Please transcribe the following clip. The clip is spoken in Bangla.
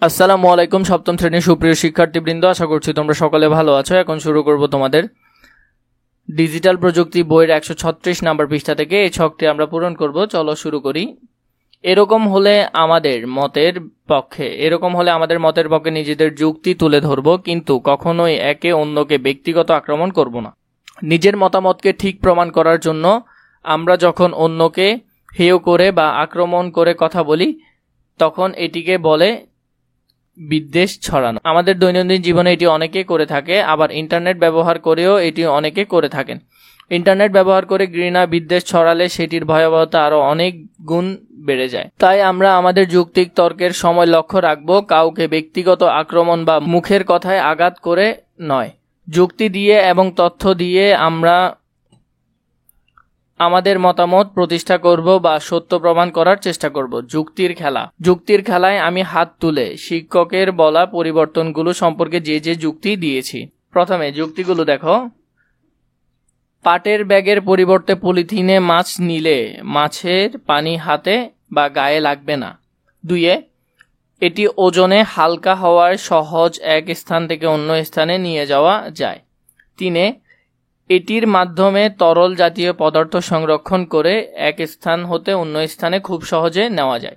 আসসালামু আলাইকুম সপ্তম শ্রেণীর সুপ্রিয় শিক্ষার্থীবৃন্দ, আশা করছি তোমরা সকলে ভালো আছো। এখন শুরু করব তোমাদের ডিজিটাল প্রযুক্তি বইয়ের 136 নাম্বার পৃষ্ঠা থেকে। এই ছকটি আমরা পূরণ করব। চলো শুরু করি। এরকম হলে আমাদের মতের পক্ষে নিজেদের যুক্তি তুলে ধরব, কিন্তু কখনোই একে অন্যকে ব্যক্তিগত আক্রমণ করব না। নিজের মতামতকে ঠিক প্রমাণ করার জন্য আমরা যখন অন্যকে হেয় করে বা আক্রমণ করে কথা বলি, তখন এটিকে বলে বিদ্বেষ ছড়ানো। আমাদের দৈনন্দিন জীবনে এটি অনেকে করে থাকে, আবার ইন্টারনেট ব্যবহার করেও এটি অনেকে করে থাকেন। ইন্টারনেট ব্যবহার করে ঘৃণা বিদ্বেষ ছড়ালে সেটির ভয়াবহতা আরো অনেক গুণ বেড়ে যায়। তাই আমরা আমাদের যৌক্তিক তর্কের সময় লক্ষ্য রাখবো কাউকে ব্যক্তিগত আক্রমণ বা মুখের কথায় আঘাত করে নয়। যুক্তি দিয়ে এবং তথ্য দিয়ে আমরা আমাদের মতামত প্রতিষ্ঠা করব বা সত্য প্রমাণ করার চেষ্টা করব। যুক্তির খেলায় আমি হাত তুলে শিক্ষকের বলা পরিবর্তনগুলো সম্পর্কে যে যুক্তি দিয়েছি। প্রথমে যুক্তিগুলো দেখো। পাটের ব্যাগের পরিবর্তে পলিথিনে মাছ নিলে মাছের পানি হাতে বা গায়ে লাগবে না। 2, এটি ওজনে হালকা হওয়ার সহজ, এক স্থান থেকে অন্য স্থানে নিয়ে যাওয়া যায়। 3, এটির মাধ্যমে তরল জাতীয় পদার্থ সংরক্ষণ করে এক স্থান হতে অন্য স্থানে খুব সহজে নেওয়া যায়।